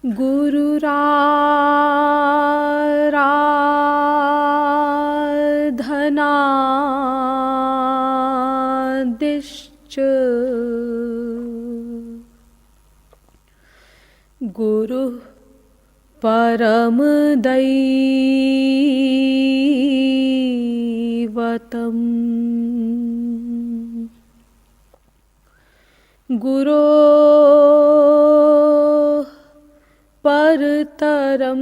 गुरुराराधनादिश्च गुरुः परमदैवतम् गुरोः परतरं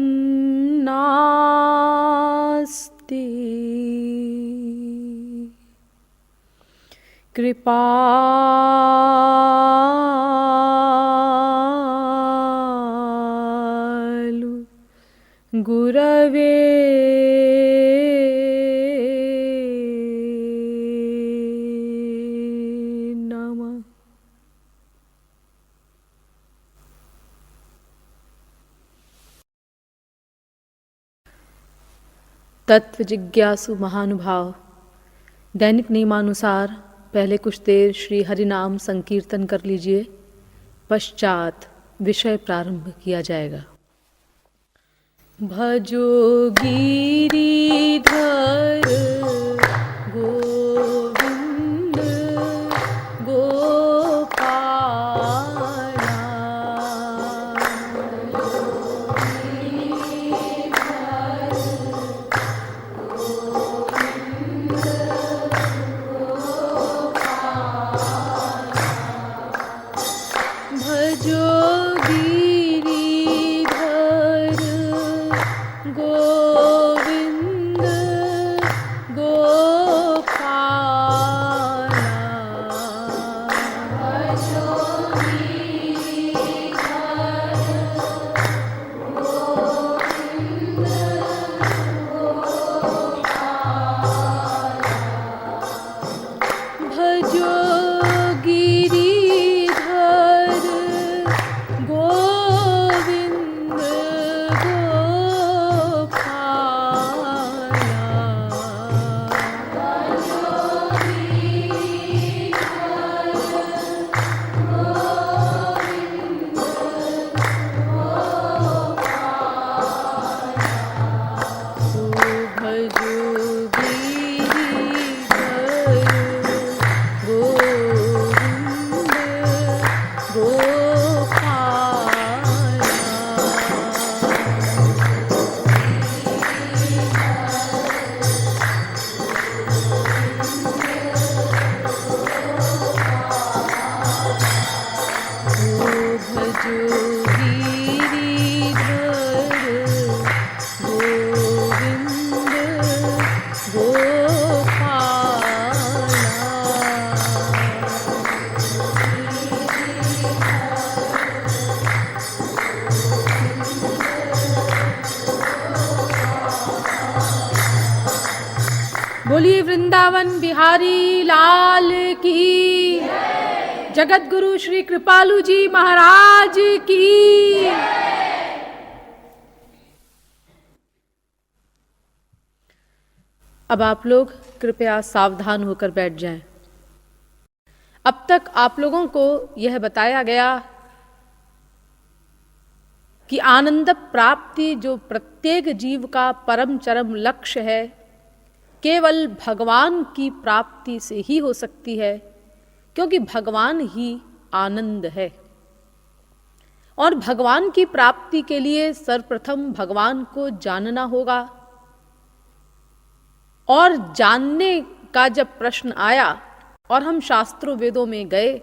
नास्ति कृपालु गुरवे नमः। तत्व जिज्ञासु महानुभाव, दैनिक नियमानुसार पहले कुछ देर श्री हरिनाम संकीर्तन कर लीजिए, पश्चात विषय प्रारंभ किया जाएगा। भजो गिरिधर गोविंद गोपाला, भजो गिरिधर गोविंद गोपाला, भजो गिरिधर गोविंद गोपाला, भजो गिरिधर गोविंद गोपाला, भजो बोलिए वृंदावन बिहारी लाल की, जगत गुरु श्री कृपालु जी महाराज की। अब आप लोग कृपया सावधान होकर बैठ जाएं। अब तक आप लोगों को यह बताया गया कि आनंद प्राप्ति जो प्रत्येक जीव का परम चरम लक्ष्य है, केवल भगवान की प्राप्ति से ही हो सकती है, क्योंकि भगवान ही आनंद है। और भगवान की प्राप्ति के लिए सर्वप्रथम भगवान को जानना होगा। और जानने का जब प्रश्न आया और हम शास्त्रों वेदों में गए,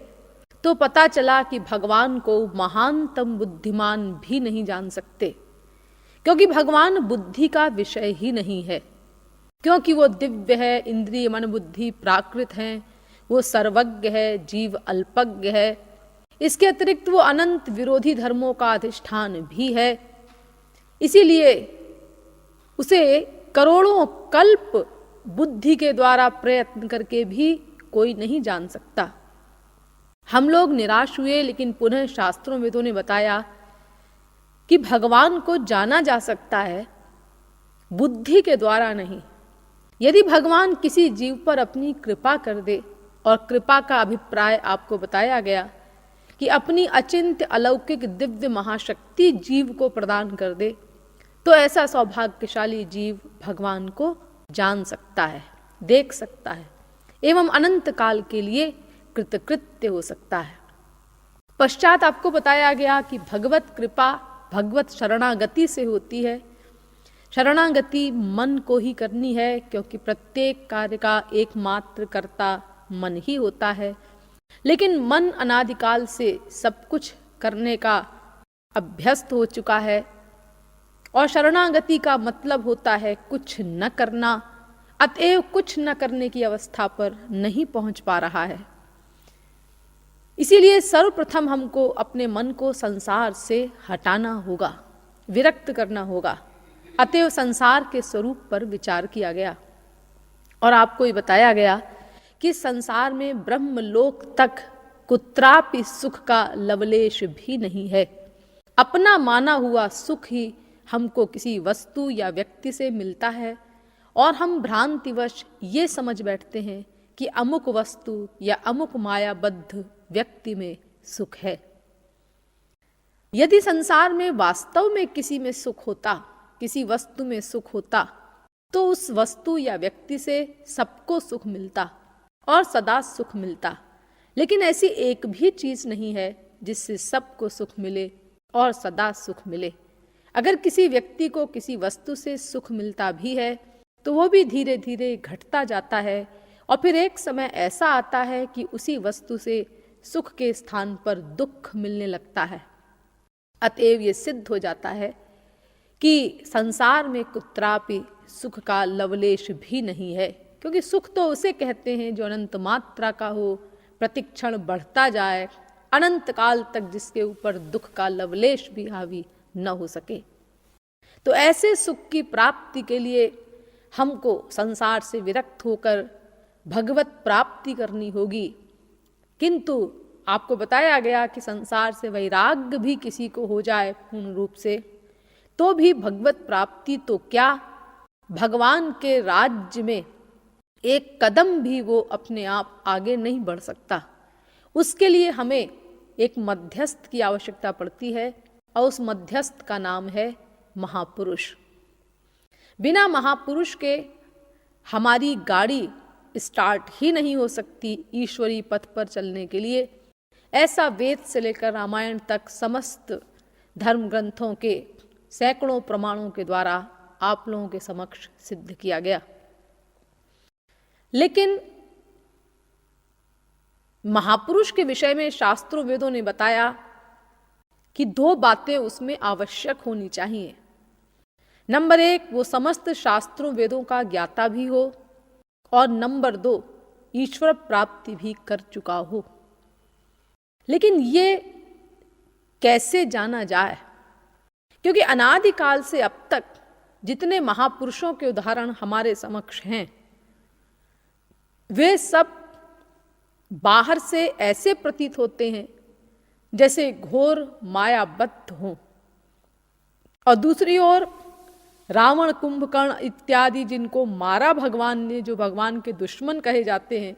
तो पता चला कि भगवान को महानतम बुद्धिमान भी नहीं जान सकते, क्योंकि भगवान बुद्धि का विषय ही नहीं है, क्योंकि वो दिव्य है, इंद्रिय मन बुद्धि प्राकृत हैं, वो सर्वज्ञ है, जीव अल्पज्ञ है। इसके अतिरिक्त वो अनंत विरोधी धर्मों का अधिष्ठान भी है। इसीलिए उसे करोड़ों कल्प बुद्धि के द्वारा प्रयत्न करके भी कोई नहीं जान सकता। हम लोग निराश हुए, लेकिन पुनः शास्त्रों वेदों ने बताया कि भगवान को जाना जा सकता है, बुद्धि के द्वारा नहीं। यदि भगवान किसी जीव पर अपनी कृपा कर दे, और कृपा का अभिप्राय आपको बताया गया कि अपनी अचिंत्य अलौकिक दिव्य महाशक्ति जीव को प्रदान कर दे, तो ऐसा सौभाग्यशाली जीव भगवान को जान सकता है, देख सकता है एवं अनंत काल के लिए कृतकृत्य हो सकता है। पश्चात आपको बताया गया कि भगवत कृपा भगवत शरणागति से होती है। शरणागति मन को ही करनी है, क्योंकि प्रत्येक कार्य का एकमात्र कर्ता मन ही होता है। लेकिन मन अनादिकाल से सब कुछ करने का अभ्यस्त हो चुका है, और शरणागति का मतलब होता है कुछ न करना, अतएव कुछ न करने की अवस्था पर नहीं पहुंच पा रहा है। इसीलिए सर्वप्रथम हमको अपने मन को संसार से हटाना होगा, विरक्त करना होगा। अतएव संसार के स्वरूप पर विचार किया गया, और आपको ये बताया गया कि संसार में ब्रह्मलोक तक कुत्रापि सुख का लवलेश भी नहीं है। अपना माना हुआ सुख ही हमको किसी वस्तु या व्यक्ति से मिलता है, और हम भ्रांतिवश ये समझ बैठते हैं कि अमुक वस्तु या अमुक मायाबद्ध व्यक्ति में सुख है। यदि संसार में वास्तव में किसी में सुख होता, किसी वस्तु में सुख होता, तो उस वस्तु या व्यक्ति से सबको सुख मिलता और सदा सुख मिलता। लेकिन ऐसी एक भी चीज नहीं है जिससे सबको सुख मिले और सदा सुख मिले। अगर किसी व्यक्ति को किसी वस्तु से सुख मिलता भी है, तो वो भी धीरे धीरे घटता जाता है, और फिर एक समय ऐसा आता है कि उसी वस्तु से सुख के स्थान पर दुख मिलने लगता है। अतएव ये सिद्ध हो जाता है कि संसार में कुत्रापि सुख का लवलेश भी नहीं है, क्योंकि सुख तो उसे कहते हैं जो अनंत मात्रा का हो, प्रतिक्षण बढ़ता जाए, अनंत काल तक जिसके ऊपर दुख का लवलेश भी हावी न हो सके। तो ऐसे सुख की प्राप्ति के लिए हमको संसार से विरक्त होकर भगवत प्राप्ति करनी होगी। किंतु आपको बताया गया कि संसार से वैराग्य भी किसी को हो जाए पूर्ण रूप से, तो भी भगवत प्राप्ति तो क्या, भगवान के राज्य में एक कदम भी वो अपने आप आगे नहीं बढ़ सकता। उसके लिए हमें एक मध्यस्थ की आवश्यकता पड़ती है, और उस मध्यस्थ का नाम है महापुरुष। बिना महापुरुष के हमारी गाड़ी स्टार्ट ही नहीं हो सकती ईश्वरीय पथ पर चलने के लिए। ऐसा वेद से लेकर रामायण तक समस्त धर्म ग्रंथों के सैकड़ों प्रमाणों के द्वारा आप लोगों के समक्ष सिद्ध किया गया। लेकिन महापुरुष के विषय में शास्त्रों वेदों ने बताया कि दो बातें उसमें आवश्यक होनी चाहिए। नंबर एक, वो समस्त शास्त्रों वेदों का ज्ञाता भी हो, और नंबर दो, ईश्वर प्राप्ति भी कर चुका हो। लेकिन ये कैसे जाना जाए? क्योंकि अनादिकाल से अब तक जितने महापुरुषों के उदाहरण हमारे समक्ष हैं, वे सब बाहर से ऐसे प्रतीत होते हैं जैसे घोर मायाबद्ध हों, और दूसरी ओर रावण, कुंभकर्ण इत्यादि जिनको मारा भगवान ने, जो भगवान के दुश्मन कहे जाते हैं,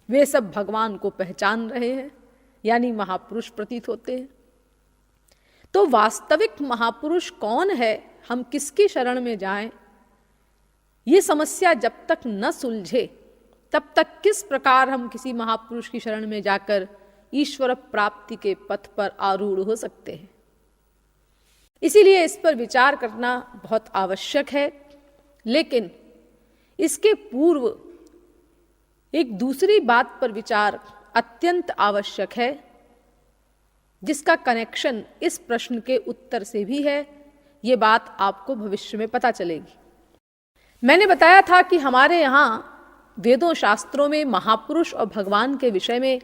वे सब भगवान को पहचान रहे हैं, यानी महापुरुष प्रतीत होते हैं। तो वास्तविक महापुरुष कौन है, हम किसकी शरण में जाएं, ये समस्या जब तक न सुलझे तब तक किस प्रकार हम किसी महापुरुष की शरण में जाकर ईश्वर प्राप्ति के पथ पर आरूढ़ हो सकते हैं। इसीलिए इस पर विचार करना बहुत आवश्यक है। लेकिन इसके पूर्व एक दूसरी बात पर विचार अत्यंत आवश्यक है, जिसका कनेक्शन इस प्रश्न के उत्तर से भी है। ये बात आपको भविष्य में पता चलेगी। मैंने बताया था कि हमारे यहाँ वेदों शास्त्रों में महापुरुष और भगवान के विषय में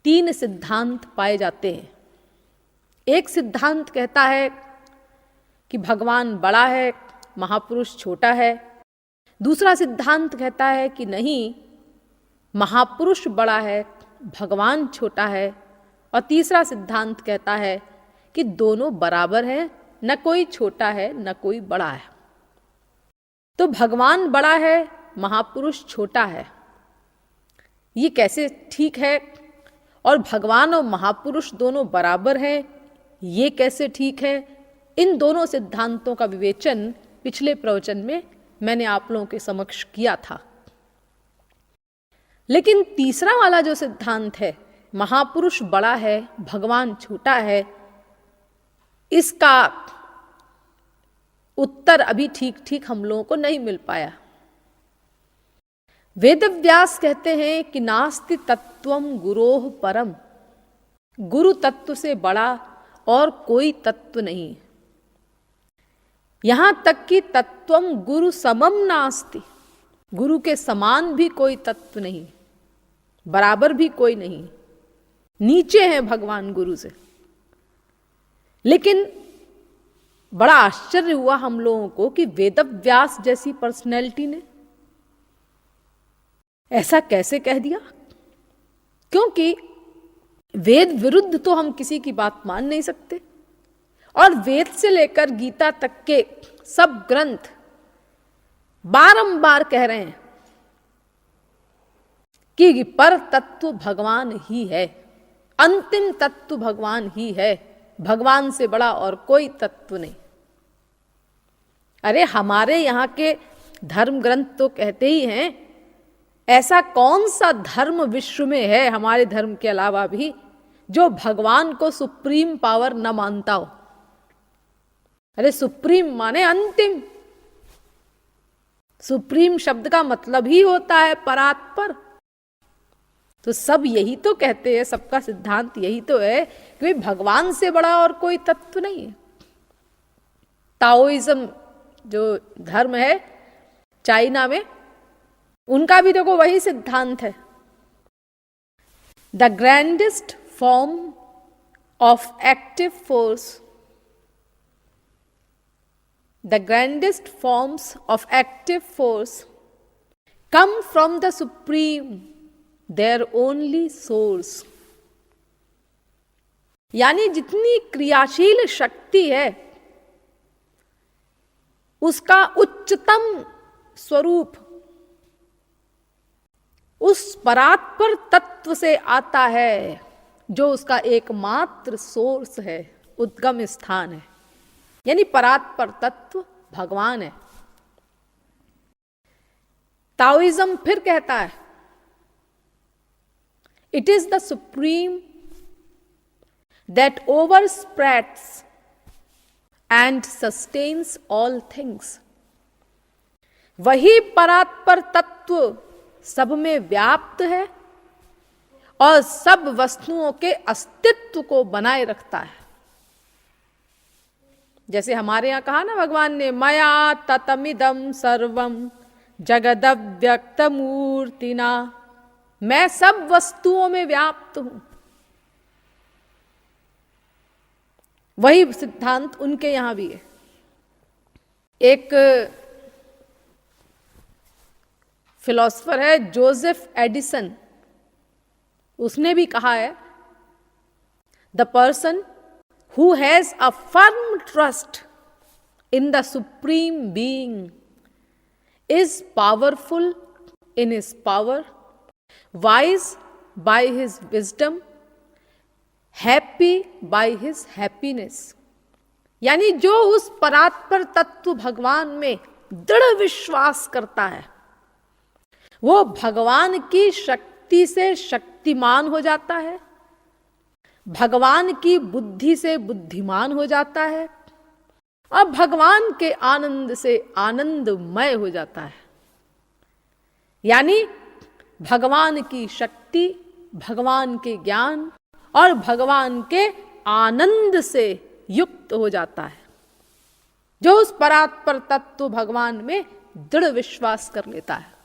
3 सिद्धांत पाए जाते हैं। एक सिद्धांत कहता है कि भगवान बड़ा है, महापुरुष छोटा है। दूसरा सिद्धांत कहता है कि नहीं, महापुरुष बड़ा है, भगवान छोटा है। और तीसरा सिद्धांत कहता है कि दोनों बराबर हैं, न कोई छोटा है न कोई बड़ा है। तो भगवान बड़ा है, महापुरुष छोटा है, ये कैसे ठीक है? और भगवान और महापुरुष दोनों बराबर हैं, ये कैसे ठीक है? इन दोनों सिद्धांतों का विवेचन पिछले प्रवचन में मैंने आप लोगों के समक्ष किया था। लेकिन तीसरा वाला जो सिद्धांत है, महापुरुष बड़ा है, भगवान छोटा है, इसका उत्तर अभी ठीक ठीक हम लोगों को नहीं मिल पाया। वेदव्यास कहते हैं कि नास्ति तत्वम गुरोह परम, गुरु तत्व से बड़ा और कोई तत्व नहीं। यहां तक कि तत्वम गुरु समम नास्ति, गुरु के समान भी कोई तत्व नहीं, बराबर भी कोई नहीं, नीचे हैं भगवान गुरु से। लेकिन बड़ा आश्चर्य हुआ हम लोगों को कि वेदव्यास जैसी पर्सनैलिटी ने ऐसा कैसे कह दिया, क्योंकि वेद विरुद्ध तो हम किसी की बात मान नहीं सकते। और वेद से लेकर गीता तक के सब ग्रंथ बारंबार कह रहे हैं कि पर तत्व भगवान ही है, अंतिम तत्व भगवान ही है, भगवान से बड़ा और कोई तत्व नहीं। अरे हमारे यहाँ के धर्म ग्रंथ तो कहते ही हैं, ऐसा कौन सा धर्म विश्व में है हमारे धर्म के अलावा भी जो भगवान को सुप्रीम पावर न मानता हो? अरे सुप्रीम माने अंतिम, सुप्रीम शब्द का मतलब ही होता है परात्पर। तो सब यही तो कहते हैं, सबका सिद्धांत यही तो है कि भगवान से बड़ा और कोई तत्व नहीं है। ताओइज्म जो धर्म है चाइना में, उनका भी देखो वही सिद्धांत है। The grandest form of active force, the grandest forms of active force come from the supreme, their only source। यानी जितनी क्रियाशील शक्ति है उसका उच्चतम स्वरूप उस परात्पर तत्व से आता है जो उसका एकमात्र सोर्स है, उद्गम स्थान है। यानी परात्पर तत्व भगवान है। ताओइज्म फिर कहता है it is the supreme that overspreads and sustains all things. वही परात्पर तत्व सब में व्याप्त है और सब वस्तुओं के अस्तित्व को बनाए रखता है। जैसे हमारे यहां कहा ना भगवान ने, मया ततमिदम सर्वम जगदव्यक्त मूर्तिना, मैं सब वस्तुओं में व्याप्त हूं। वही सिद्धांत उनके यहां भी है। एक फिलोसफर है जोसेफ एडिसन, उसने भी कहा है the person who has a firm trust in the supreme being is powerful in his power, wise by his wisdom, happy by his happiness। यानी जो उस परात्पर तत्व भगवान में दृढ़ विश्वास करता है वो भगवान की शक्ति से शक्तिमान हो जाता है, भगवान की बुद्धि से बुद्धिमान हो जाता है और भगवान के आनंद से आनंदमय हो जाता है। यानी भगवान की शक्ति, भगवान के ज्ञान और भगवान के आनंद से युक्त हो जाता है जो उस परात्पर तत्व भगवान में दृढ़ विश्वास कर लेता है।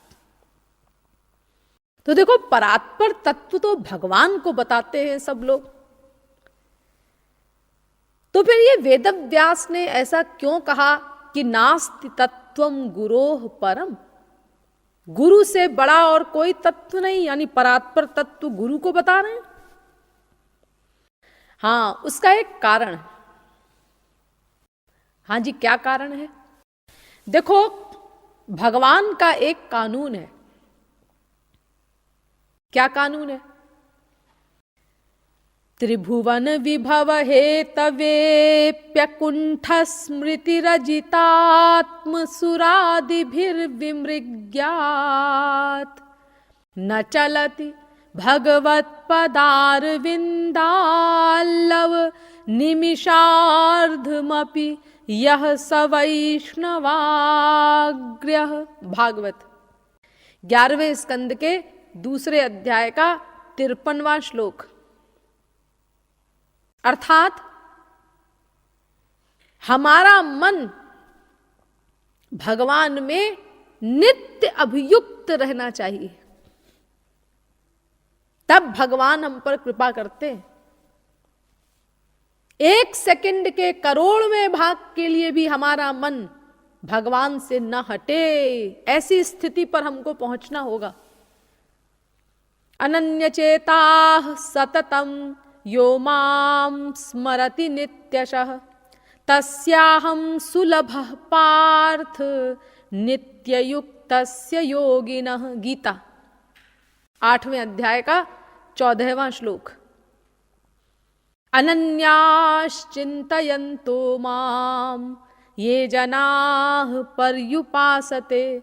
तो देखो, परात्पर तत्व तो भगवान को बताते हैं सब लोग। तो फिर ये वेदव्यास ने ऐसा क्यों कहा कि नास्ति तत्वम गुरोह परम, गुरु से बड़ा और कोई तत्व नहीं, यानी परात्पर तत्व गुरु को बता रहे हैं। हाँ, उसका एक कारण है। हाँ जी, क्या कारण है? देखो, भगवान का एक कानून है। क्या कानून है? त्रिभुवन विभव हेतवेप्यकुण्ठ स्मृतिरजितात्मसुरादिभिर्विमृग्यात् न चलति भगवत्पदारविन्दाल्लव निमिषार्धमपि यह स वैष्णवाग्र्यः। भागवत 11वें स्कंद के दूसरे अध्याय का 53वां श्लोक। अर्थात हमारा मन भगवान में नित्य अभियुक्त रहना चाहिए, तब भगवान हम पर कृपा करते हैं। 1 सेकंड के करोड़वें भाग के लिए भी हमारा मन भगवान से न हटे, ऐसी स्थिति पर हमको पहुंचना होगा। अनन्य चेताः सततम यो मां स्मरति नित्यशः तस्याहं सुलभः पार्थ नित्ययुक्तस्य योगिनः। गीता 8वें अध्याय का 14वां श्लोक। अनन्याश्चिन्तयन्तो मां ये जनाः पर्युपासते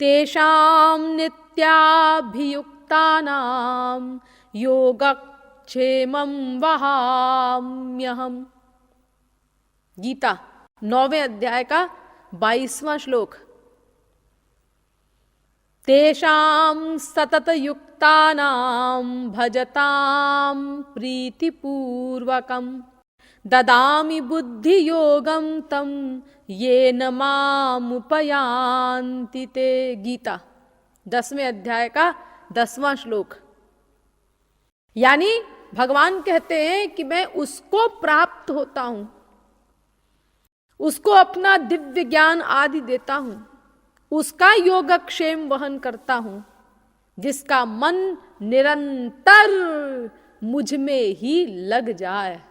तेषां नित्याभियुक्तानां योगक्षेमं वहाम्यहम्। गीता 9वें अध्याय का 22वां श्लोक। तेषां सततयुक्तानां भजतां प्रीतिपूर्वकं ददामि बुद्धियोगं तं येन मामुपयान्ति ते। गीता 10वें अध्याय का 10वां श्लोक। यानी भगवान कहते हैं कि मैं उसको प्राप्त होता हूं, उसको अपना दिव्य ज्ञान आदि देता हूं, उसका योगक्षेम वहन करता हूं, जिसका मन निरंतर मुझ में ही लग जाए।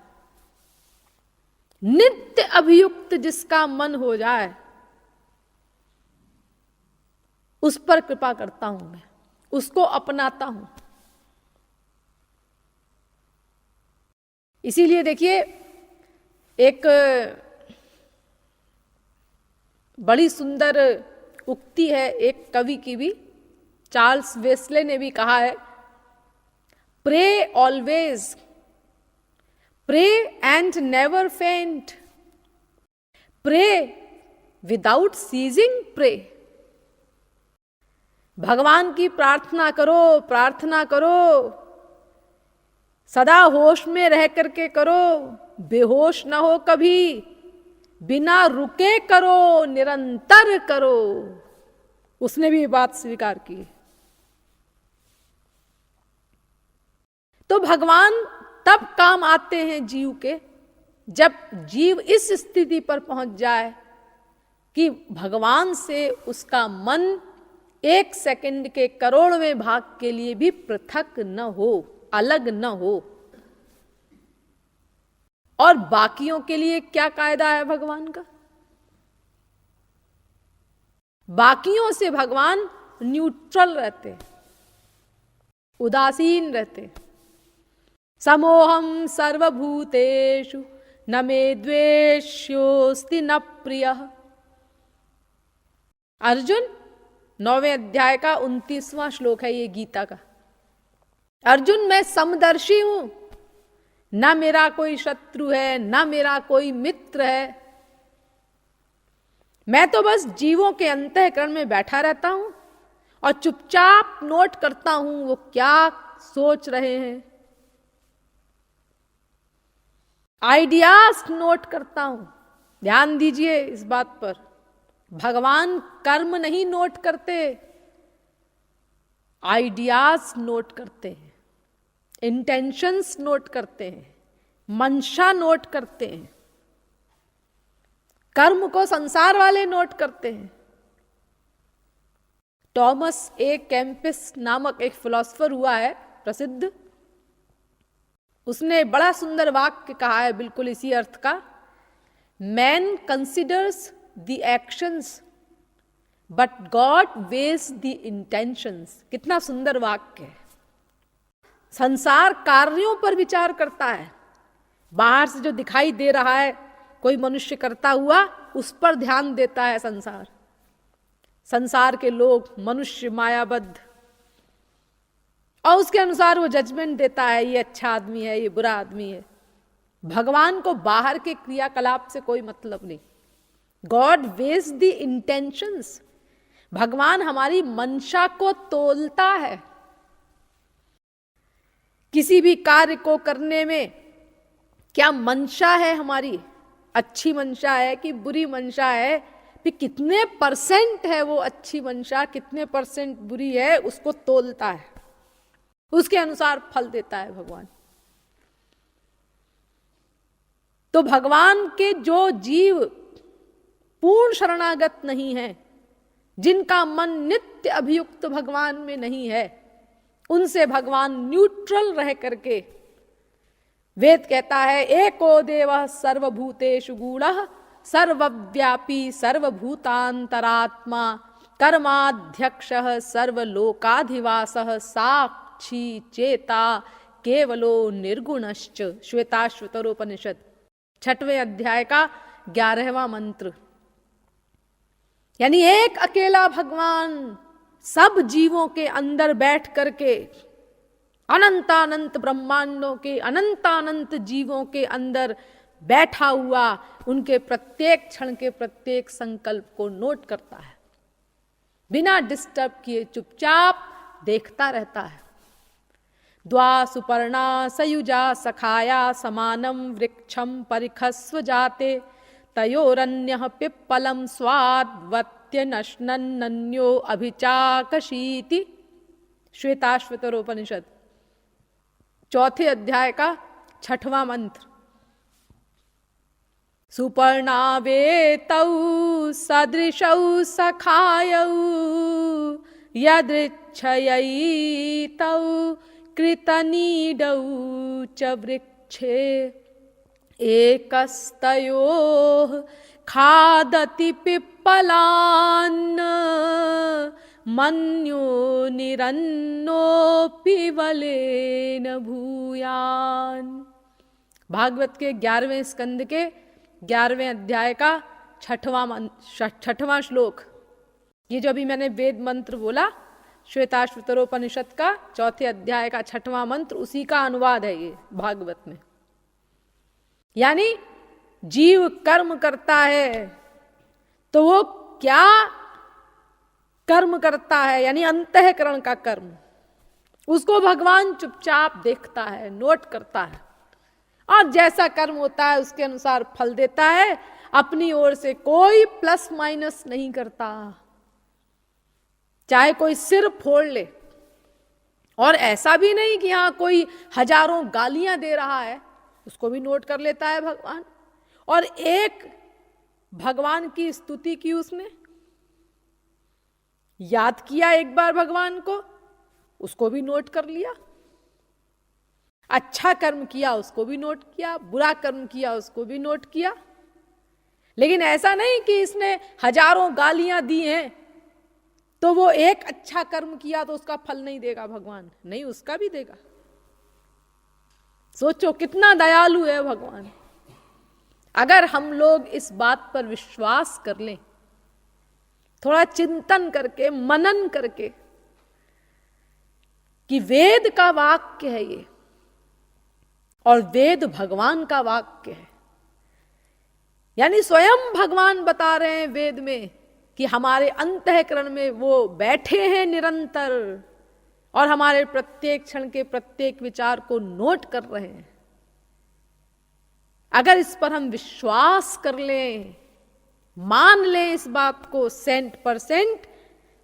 नित्य अभियुक्त जिसका मन हो जाए, उस पर कृपा करता हूं मैं, उसको अपनाता हूं। इसीलिए देखिए, एक बड़ी सुंदर उक्ति है एक कवि की भी, चार्ल्स वेस्ले ने भी कहा है, pray always, pray and never faint, pray without ceasing pray. भगवान की प्रार्थना करो, प्रार्थना करो, सदा होश में रह करके करो, बेहोश ना हो कभी, बिना रुके करो, निरंतर करो। उसने भी ये बात स्वीकार की। तो भगवान तब काम आते हैं जीव के, जब जीव इस स्थिति पर पहुंच जाए कि भगवान से उसका मन 1 सेकंड के करोड़वें भाग के लिए भी पृथक न हो, अलग न हो। और बाकियों के लिए क्या कायदा है भगवान का? बाकियों से भगवान न्यूट्रल रहते, उदासीन रहते। समोहम सर्वभूतेषु न मे द्वेष्योस्ति न प्रियः। अर्जुन 9वें अध्याय का 29वां श्लोक है ये गीता का। अर्जुन, मैं समदर्शी हूं, ना मेरा कोई शत्रु है, ना मेरा कोई मित्र है। मैं तो बस जीवों के अंतःकरण में बैठा रहता हूं और चुपचाप नोट करता हूं वो क्या सोच रहे हैं, आइडियाज नोट करता हूं। ध्यान दीजिए इस बात पर, भगवान कर्म नहीं नोट करते, आइडियाज नोट करते हैं, इंटेंशंस नोट करते हैं, मंशा नोट करते हैं। कर्म को संसार वाले नोट करते हैं। टॉमस ए केम्पिस नामक एक फिलोसोफर हुआ है प्रसिद्ध, उसने बड़ा सुंदर वाक्य कहा है बिल्कुल इसी अर्थ का, man considers the actions but God weighs the intentions. कितना सुंदर वाक्य है। संसार कार्यों पर विचार करता है। बाहर से जो दिखाई दे रहा है कोई मनुष्य करता हुआ, उस पर ध्यान देता है संसार। संसार के लोग, मनुष्य मायाबद्ध, और उसके अनुसार वो जजमेंट देता है, ये अच्छा आदमी है, ये बुरा आदमी है। भगवान को बाहर के क्रियाकलाप से कोई मतलब नहीं। God weighs the intentions. भगवान हमारी मंशा को तोलता है। किसी भी कार्य को करने में क्या मंशा है हमारी, अच्छी मंशा है कि बुरी मंशा है, फिर कितने परसेंट है वो अच्छी मंशा, कितने परसेंट बुरी है, उसको तोलता है, उसके अनुसार फल देता है भगवान। तो भगवान के जो जीव पूर्ण शरणागत नहीं है, जिनका मन नित्य अभियुक्त भगवान में नहीं है, उनसे भगवान न्यूट्रल रह करके, वेद कहता है एको देवः सर्वभूतेषु गूढ़ः सर्वव्यापी सर्वभूतांतरात्मा कर्माध्यक्षः सर्वलोकाधिवासः साक्षी चेता केवलो निर्गुणश्च। श्वेताश्वतरोपनिषद 6वें अध्याय का 11वां मंत्र। यानी एक अकेला भगवान सब जीवों के अंदर बैठ करके, अनंतानंत ब्रह्मांडों के अनंतानंत जीवों के अंदर बैठा हुआ, उनके प्रत्येक क्षण के प्रत्येक संकल्प को नोट करता है, बिना डिस्टर्ब किए चुपचाप देखता रहता है। द्वा सुपर्णा सयुजा सखाया समानम वृक्षम परिखस्व जाते तयोरन्यः पिप्पलम स्वाद्वत्य नश्नन्न्यो अभिचाकशीति। श्वेताश्वतरोपनिषद 4थे अध्याय का 6वां मंत्र। सुपर्णावेतौ सदृशौ सखायौ यदृच्छयैतौ कृतनीडौ च वृक्षे एकस्तयोः खादति पिप्पलान् मन्यो निरन्नोऽपि बलेन भूयान्। भागवत के 11वें स्कंद के 11वें अध्याय का 6वां श्लोक। ये जो अभी मैंने वेद मंत्र बोला, श्वेताश्वतरोपनिषद का 4थे अध्याय का 6वां मंत्र, उसी का अनुवाद है ये भागवत में। यानी जीव कर्म करता है तो वो क्या कर्म करता है, यानी अंतःकरण का कर्म, उसको भगवान चुपचाप देखता है, नोट करता है, और जैसा कर्म होता है उसके अनुसार फल देता है। अपनी ओर से कोई प्लस माइनस नहीं करता। चाहे कोई सिर फोड़ ले, और ऐसा भी नहीं कि हाँ कोई हजारों गालियां दे रहा है, उसको भी नोट कर लेता है भगवान। और एक भगवान की स्तुति की, उसने याद किया एक बार भगवान को, उसको भी नोट कर लिया। अच्छा कर्म किया उसको भी नोट किया, बुरा कर्म किया उसको भी नोट किया। लेकिन ऐसा नहीं कि इसने हजारों गालियां दी हैं तो वो एक अच्छा कर्म किया तो उसका फल नहीं देगा भगवान, नहीं, उसका भी देगा। सोचो कितना दयालु है भगवान। अगर हम लोग इस बात पर विश्वास कर लें, थोड़ा चिंतन करके, मनन करके, कि वेद का वाक्य है ये, और वेद भगवान का वाक्य है, यानी स्वयं भगवान बता रहे हैं वेद में कि हमारे अंतःकरण में वो बैठे हैं निरंतर, और हमारे प्रत्येक क्षण के प्रत्येक विचार को नोट कर रहे हैं। अगर इस पर हम विश्वास कर लें, मान लें इस बात को 100%,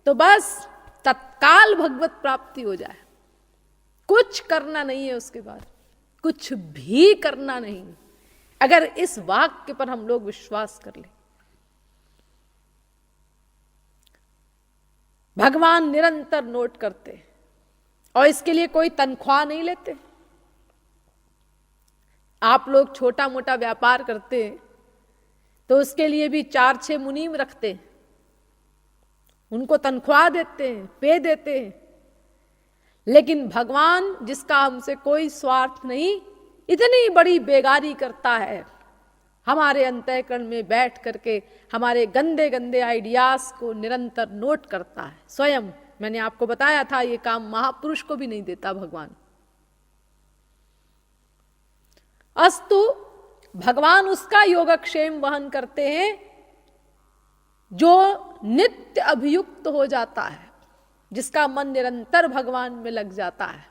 तो बस तत्काल भगवत प्राप्ति हो जाए। कुछ करना नहीं है उसके बाद, कुछ भी करना नहीं, अगर इस वाक्य पर हम लोग विश्वास कर लें। भगवान निरंतर नोट करते, और इसके लिए कोई तनख्वाह नहीं लेते। आप लोग छोटा मोटा व्यापार करते हैं तो उसके लिए भी 4-6 मुनीम रखते हैं, उनको तनख्वाह देते हैं, पे देते हैं। लेकिन भगवान, जिसका हमसे कोई स्वार्थ नहीं, इतनी बड़ी बेगारी करता है, हमारे अंतःकरण में बैठ करके हमारे गंदे गंदे आइडियाज को निरंतर नोट करता है। स्वयं मैंने आपको बताया था, ये काम महापुरुष को भी नहीं देता भगवान। अस्तु, भगवान उसका योगक्षेम वहन करते हैं जो नित्य अभियुक्त हो जाता है, जिसका मन निरंतर भगवान में लग जाता है।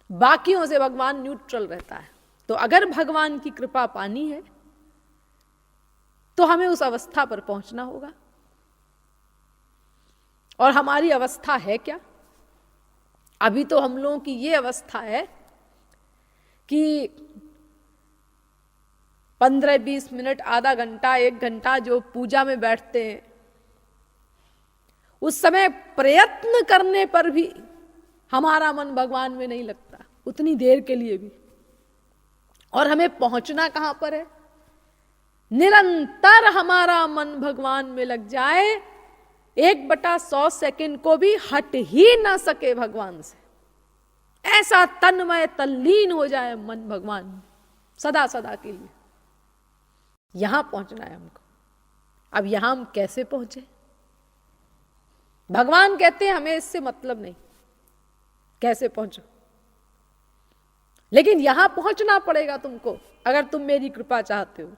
बाकियों से भगवान न्यूट्रल रहता है। तो अगर भगवान की कृपा पानी है तो हमें उस अवस्था पर पहुंचना होगा। और हमारी अवस्था है क्या? अभी तो हम लोगों की ये अवस्था है कि 15-20 मिनट, आधा घंटा, 1 घंटा जो पूजा में बैठते हैं, उस समय प्रयत्न करने पर भी हमारा मन भगवान में नहीं लगता, उतनी देर के लिए भी। और हमें पहुंचना कहां पर है? निरंतर हमारा मन भगवान में लग जाए, 1/100 सेकंड को भी हट ही ना सके भगवान से, ऐसा तन्मय तल्लीन हो जाए मन भगवान में सदा सदा के लिए। यहां पहुंचना है हमको। अब यहां हम कैसे पहुंचे? भगवान कहते हैं हमें इससे मतलब नहीं, कैसे पहुंचो, लेकिन यहां पहुंचना पड़ेगा तुमको अगर तुम मेरी कृपा चाहते हो।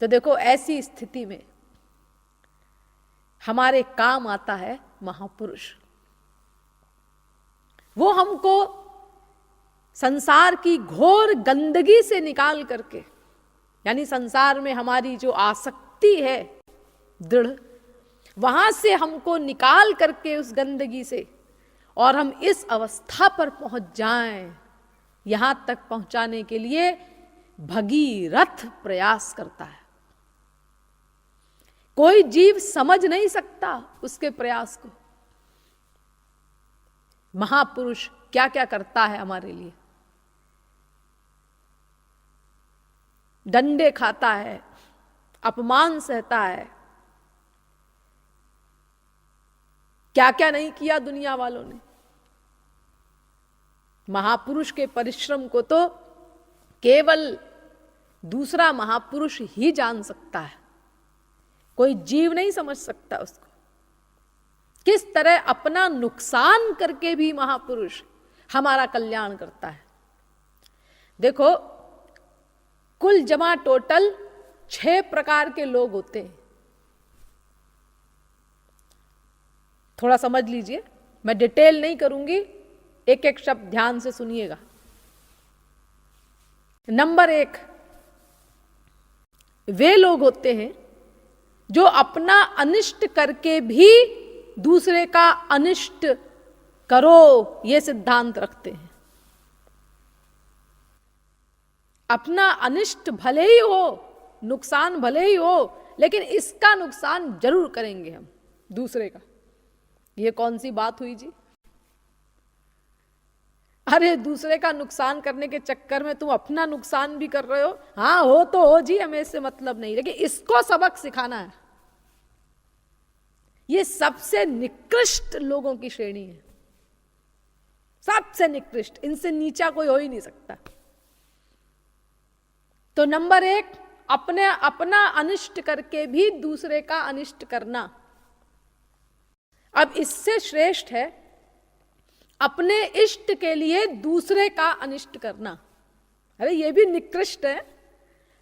तो देखो, ऐसी स्थिति में हमारे काम आता है महापुरुष। वो हमको संसार की घोर गंदगी से निकाल करके, यानी संसार में हमारी जो आसक्ति है दृढ़, वहां से हमको निकाल करके उस गंदगी से, और हम इस अवस्था पर पहुंच जाएं, यहां तक पहुंचाने के लिए भगीरथ प्रयास करता है। कोई जीव समझ नहीं सकता उसके प्रयास को। महापुरुष क्या क्या करता है हमारे लिए। डंडे खाता है, अपमान सहता है, क्या क्या नहीं किया दुनिया वालों ने। महापुरुष के परिश्रम को तो केवल दूसरा महापुरुष ही जान सकता है, कोई जीव नहीं समझ सकता उसको। किस तरह अपना नुकसान करके भी महापुरुष हमारा कल्याण करता है। देखो, कुल जमा टोटल 6 प्रकार के लोग होते हैं। थोड़ा समझ लीजिए, मैं डिटेल नहीं करूंगी, एक एक शब्द ध्यान से सुनिएगा। नंबर 1, वे लोग होते हैं जो अपना अनिष्ट करके भी दूसरे का अनिष्ट करो ये सिद्धांत रखते हैं। अपना अनिष्ट भले ही हो, नुकसान भले ही हो, लेकिन इसका नुकसान जरूर करेंगे हम दूसरे का। ये कौन सी बात हुई जी? अरे, दूसरे का नुकसान करने के चक्कर में तुम अपना नुकसान भी कर रहे हो। हाँ, हो तो हो जी, हमें इससे मतलब नहीं, लेकिन इसको सबक सिखाना है। ये सबसे निकृष्ट लोगों की श्रेणी है, सबसे निकृष्ट, इनसे नीचा कोई हो ही नहीं सकता। तो नंबर 1, अपना अनिष्ट करके भी दूसरे का अनिष्ट करना। अब इससे श्रेष्ठ है अपने इष्ट के लिए दूसरे का अनिष्ट करना। अरे, ये भी निकृष्ट है,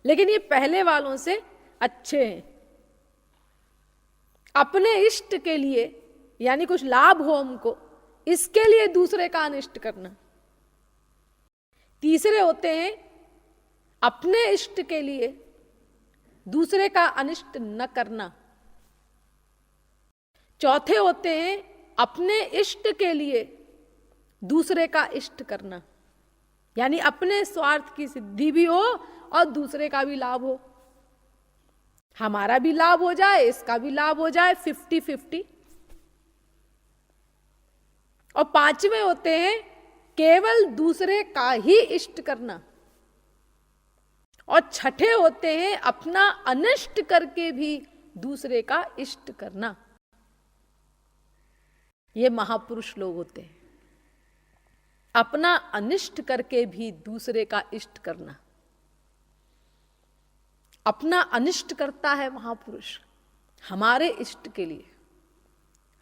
लेकिन ये पहले वालों से अच्छे हैं। अपने इष्ट के लिए, यानी कुछ लाभ हो हमको, इसके लिए दूसरे का अनिष्ट करना। तीसरे होते हैं अपने इष्ट के लिए दूसरे का अनिष्ट न करना। चौथे होते हैं अपने इष्ट के लिए दूसरे का इष्ट करना, यानी अपने स्वार्थ की सिद्धि भी हो और दूसरे का भी लाभ हो, हमारा भी लाभ हो जाए, इसका भी लाभ हो जाए, 50-50। और पांचवें होते हैं केवल दूसरे का ही इष्ट करना। और छठे होते हैं अपना अनिष्ट करके भी दूसरे का इष्ट करना। ये महापुरुष लोग होते हैं। अपना अनिष्ट करके भी दूसरे का इष्ट करना। अपना अनिष्ट करता है महापुरुष हमारे इष्ट के लिए,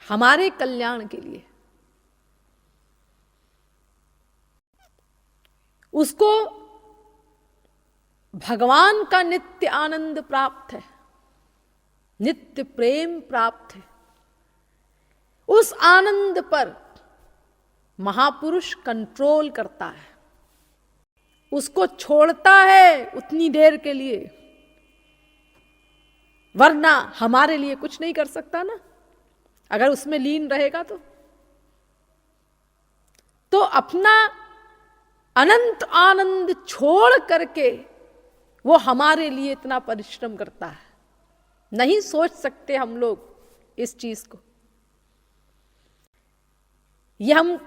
हमारे कल्याण के लिए। उसको भगवान का नित्य आनंद प्राप्त है, नित्य प्रेम प्राप्त है। उस आनंद पर महापुरुष कंट्रोल करता है, उसको छोड़ता है उतनी देर के लिए, वरना हमारे लिए कुछ नहीं कर सकता ना, अगर उसमें लीन रहेगा तो अपना अनंत आनंद छोड़ करके वो हमारे लिए इतना परिश्रम करता है। नहीं सोच सकते हम लोग इस चीज को, ये हम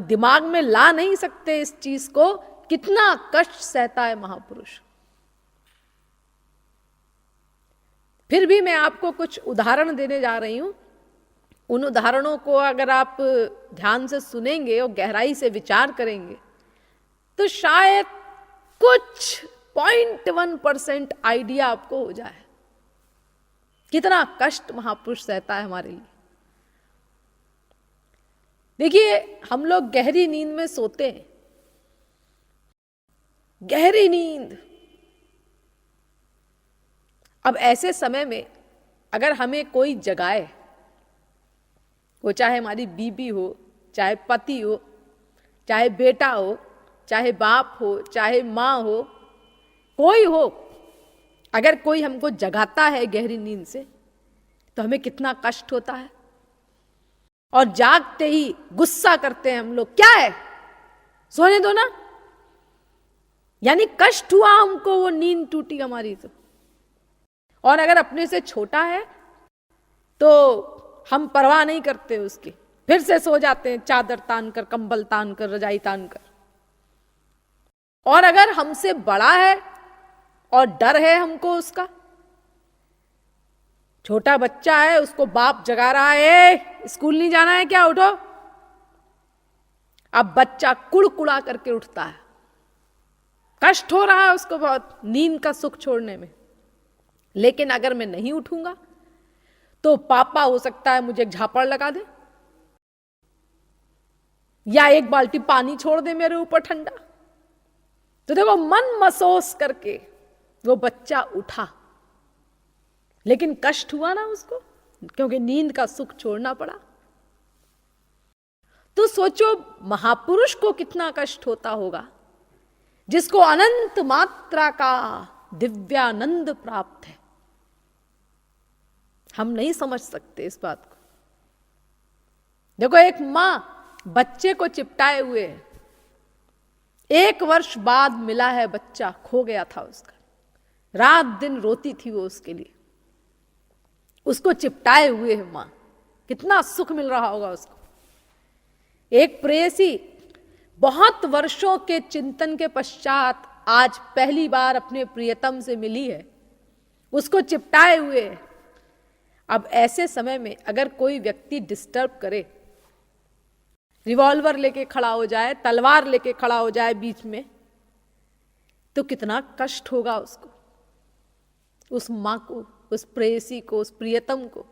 दिमाग में ला नहीं सकते इस चीज को, कितना कष्ट सहता है महापुरुष। फिर भी मैं आपको कुछ उदाहरण देने जा रही हूं। उन उदाहरणों को अगर आप ध्यान से सुनेंगे और गहराई से विचार करेंगे तो शायद कुछ 0.1% आइडिया आपको हो जाए कितना कष्ट महापुरुष सहता है हमारे लिए। देखिए, हम लोग गहरी नींद में सोते हैं, गहरी नींद। अब ऐसे समय में अगर हमें कोई जगाए, वो चाहे हमारी बीबी हो, चाहे पति हो, चाहे बेटा हो, चाहे बाप हो, चाहे माँ हो, कोई हो, अगर कोई हमको जगाता है गहरी नींद से तो हमें कितना कष्ट होता है। और जागते ही गुस्सा करते हैं हम लोग, क्या है, सोने दो ना। यानी कष्ट हुआ हमको, वो नींद टूटी हमारी तो। और अगर अपने से छोटा है तो हम परवाह नहीं करते उसकी, फिर से सो जाते हैं चादर तान कर, कंबल तान कर, रजाई तान कर। और अगर हमसे बड़ा है और डर है हमको उसका, छोटा बच्चा है, उसको बाप जगा रहा है, स्कूल नहीं जाना है क्या, उठो। अब बच्चा कुड़कुड़ा करके उठता है, कष्ट हो रहा है उसको बहुत नींद का सुख छोड़ने में। लेकिन अगर मैं नहीं उठूंगा तो पापा हो सकता है मुझे झापड़ लगा दे, या एक बाल्टी पानी छोड़ दे मेरे ऊपर ठंडा। तो देखो, मन महसूस करके वो बच्चा उठा, लेकिन कष्ट हुआ ना उसको, क्योंकि नींद का सुख छोड़ना पड़ा। तो सोचो महापुरुष को कितना कष्ट होता होगा, जिसको अनंत मात्रा का दिव्यानंद प्राप्त है। हम नहीं समझ सकते इस बात को। देखो, एक मां बच्चे को चिपटाए हुए है, 1 वर्ष बाद मिला है बच्चा, खो गया था उसका, रात दिन रोती थी वो उसके लिए, उसको चिपटाए हुए है मां, कितना सुख मिल रहा होगा उसको। एक प्रेयसी बहुत वर्षों के चिंतन के पश्चात आज पहली बार अपने प्रियतम से मिली है, उसको चिपटाए हुए है। अब ऐसे समय में अगर कोई व्यक्ति डिस्टर्ब करे, रिवॉल्वर लेके खड़ा हो जाए, तलवार लेके खड़ा हो जाए बीच में, तो कितना कष्ट होगा उसको, उस मां को, उस प्रेयसी को, उस प्रियतम को।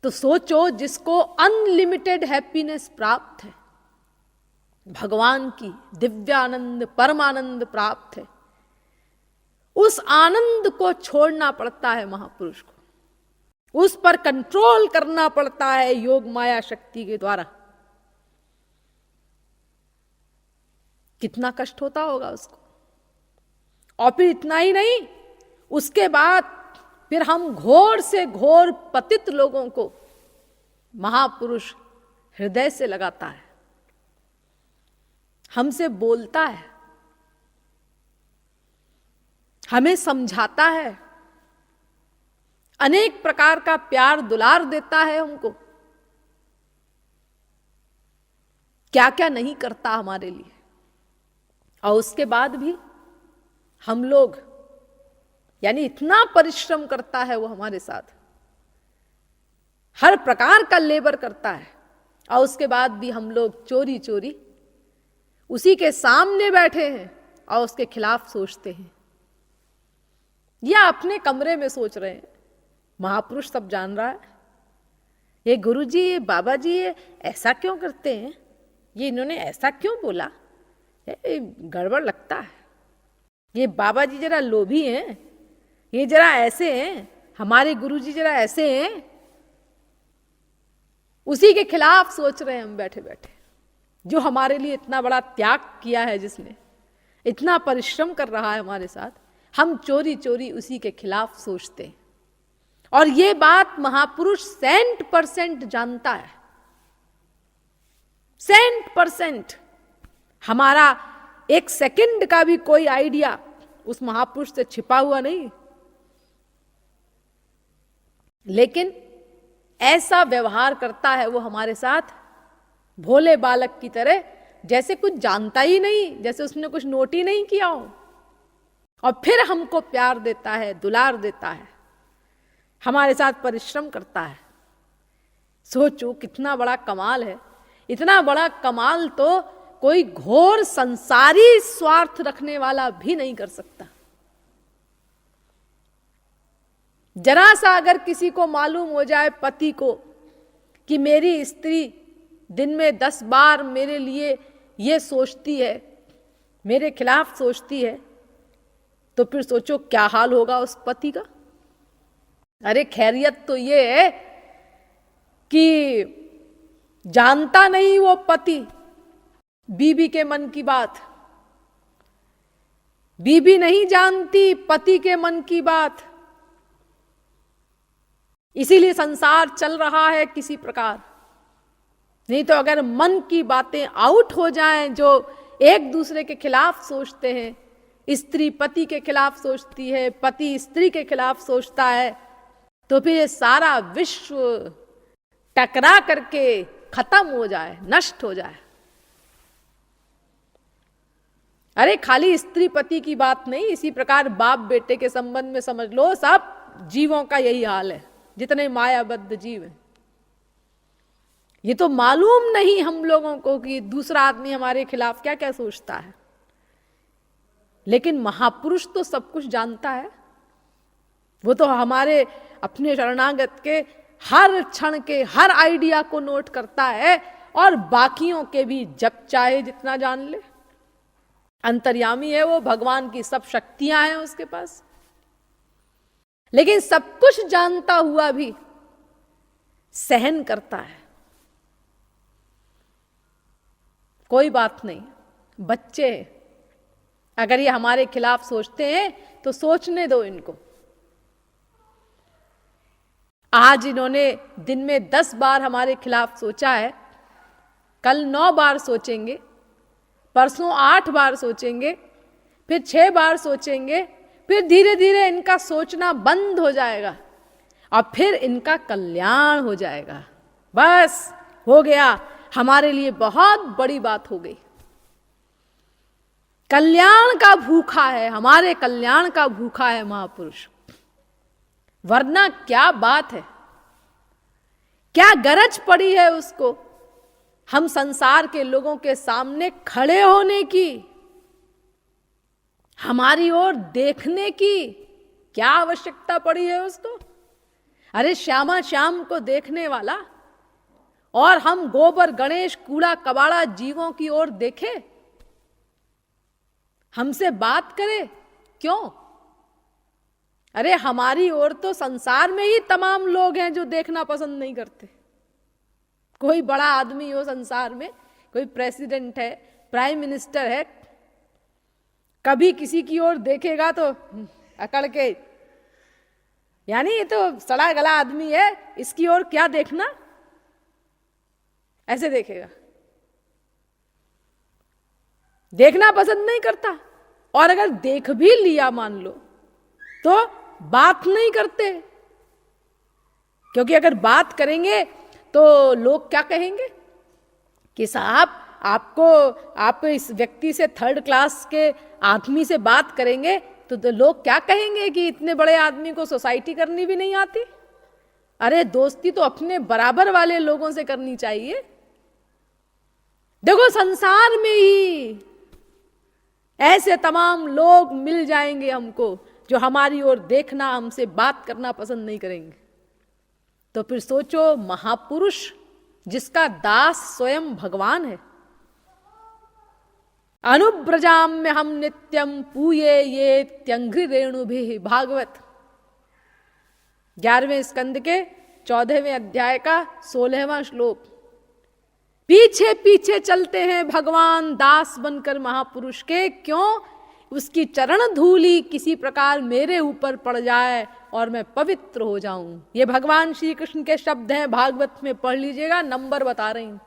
तो सोचो, जिसको अनलिमिटेड हैप्पीनेस प्राप्त है, भगवान की दिव्यानंद परमानंद प्राप्त है, उस आनंद को छोड़ना पड़ता है महापुरुष को, उस पर कंट्रोल करना पड़ता है योग माया शक्ति के द्वारा। कितना कष्ट होता होगा उसको। और फिर इतना ही नहीं, उसके बाद फिर हम घोर से घोर पतित लोगों को महापुरुष हृदय से लगाता है, हमसे बोलता है, हमें समझाता है, अनेक प्रकार का प्यार दुलार देता है हमको, क्या क्या नहीं करता हमारे लिए। और उसके बाद भी हम लोग, यानी इतना परिश्रम करता है वो हमारे साथ, हर प्रकार का लेबर करता है, और उसके बाद भी हम लोग चोरी चोरी उसी के सामने बैठे हैं और उसके खिलाफ सोचते हैं, या अपने कमरे में सोच रहे हैं। महापुरुष सब जान रहा है, ये गुरुजी, ये बाबा जी, ये ऐसा क्यों करते हैं, ये इन्होंने ऐसा क्यों बोला, ये गड़बड़ लगता है। ये बाबा जी जरा लोभी हैं, ये जरा ऐसे हैं, हमारे गुरुजी जरा ऐसे हैं। उसी के खिलाफ सोच रहे हैं हम बैठे बैठे, जो हमारे लिए इतना बड़ा त्याग किया है, जिसने इतना परिश्रम कर रहा है हमारे साथ, हम चोरी चोरी उसी के खिलाफ सोचते हैं। और ये बात महापुरुष 100% जानता है, 100%। हमारा एक सेकंड का भी कोई आइडिया उस महापुरुष से छिपा हुआ नहीं, लेकिन ऐसा व्यवहार करता है वो हमारे साथ भोले बालक की तरह, जैसे कुछ जानता ही नहीं, जैसे उसने कुछ नोट ही नहीं किया हो। और फिर हमको प्यार देता है, दुलार देता है, हमारे साथ परिश्रम करता है। सोचो कितना बड़ा कमाल है। इतना बड़ा कमाल तो कोई घोर संसारी स्वार्थ रखने वाला भी नहीं कर सकता। जरा सा अगर किसी को मालूम हो जाए, पति को, कि मेरी स्त्री दिन में 10 बार मेरे लिए ये सोचती है, मेरे खिलाफ सोचती है, तो फिर सोचो क्या हाल होगा उस पति का। अरे खैरियत तो ये है कि जानता नहीं वो पति बीबी के मन की बात, बीबी नहीं जानती पति के मन की बात, इसीलिए संसार चल रहा है किसी प्रकार। नहीं तो अगर मन की बातें आउट हो जाएं, जो एक दूसरे के खिलाफ सोचते हैं, स्त्री पति के खिलाफ सोचती है, पति स्त्री के खिलाफ सोचता है, तो फिर ये सारा विश्व टकरा करके खत्म हो जाए, नष्ट हो जाए। अरे खाली स्त्री पति की बात नहीं, इसी प्रकार बाप बेटे के संबंध में समझ लो, सब जीवों का यही हाल है, जितने मायाबद्ध जीव हैं। ये तो मालूम नहीं हम लोगों को कि दूसरा आदमी हमारे खिलाफ क्या क्या सोचता है, लेकिन महापुरुष तो सब कुछ जानता है। वो तो हमारे अपने शरणागत के हर क्षण के हर आइडिया को नोट करता है, और बाकियों के भी जब चाहे जितना जान ले। अंतर्यामी है वो, भगवान की सब शक्तियां हैं उसके पास, लेकिन सब कुछ जानता हुआ भी सहन करता है। कोई बात नहीं, बच्चे हैं, अगर ये हमारे खिलाफ सोचते हैं तो सोचने दो इनको। आज इन्होंने दिन में 10 बार हमारे खिलाफ सोचा है, कल 9 बार सोचेंगे, परसों 8 बार सोचेंगे, फिर 6 बार सोचेंगे, फिर धीरे धीरे इनका सोचना बंद हो जाएगा और फिर इनका कल्याण हो जाएगा। बस हो गया, हमारे लिए बहुत बड़ी बात हो गई। कल्याण का भूखा है, हमारे कल्याण का भूखा है महापुरुष, वरना क्या बात है, क्या गरज पड़ी है उसको हम संसार के लोगों के सामने खड़े होने की, हमारी ओर देखने की क्या आवश्यकता पड़ी है उसको। अरे श्यामा श्याम को देखने वाला और हम गोबर गणेश कूड़ा कबाड़ा जीवों की ओर देखे, हमसे बात करे क्यों। अरे हमारी ओर तो संसार में ही तमाम लोग हैं जो देखना पसंद नहीं करते। कोई बड़ा आदमी हो संसार में, कोई प्रेसिडेंट है, प्राइम मिनिस्टर है, कभी किसी की ओर देखेगा तो अकड़ के, यानी ये तो सड़ा गला आदमी है, इसकी ओर क्या देखना, ऐसे देखेगा, देखना पसंद नहीं करता। और अगर देख भी लिया मान लो तो बात नहीं करते, क्योंकि अगर बात करेंगे तो लोग क्या कहेंगे कि साहब आप इस व्यक्ति से, 3rd क्लास के आदमी से बात करेंगे तो लोग क्या कहेंगे कि इतने बड़े आदमी को सोसाइटी करनी भी नहीं आती, अरे दोस्ती तो अपने बराबर वाले लोगों से करनी चाहिए। देखो संसार में ही ऐसे तमाम लोग मिल जाएंगे हमको जो हमारी ओर देखना, हमसे बात करना पसंद नहीं करेंगे। तो फिर सोचो, महापुरुष जिसका दास स्वयं भगवान है, अनुब्रजाम में हम नित्यम पूये ये त्यंघ्रि रेणु भी, भागवत 11वें स्कंद के 14वें अध्याय का 16वां श्लोक। पीछे पीछे चलते हैं भगवान दास बनकर महापुरुष के, क्यों? उसकी चरण धूली किसी प्रकार मेरे ऊपर पड़ जाए और मैं पवित्र हो जाऊं। ये भगवान श्री कृष्ण के शब्द हैं, भागवत में पढ़ लीजिएगा, नंबर बता रही हूं।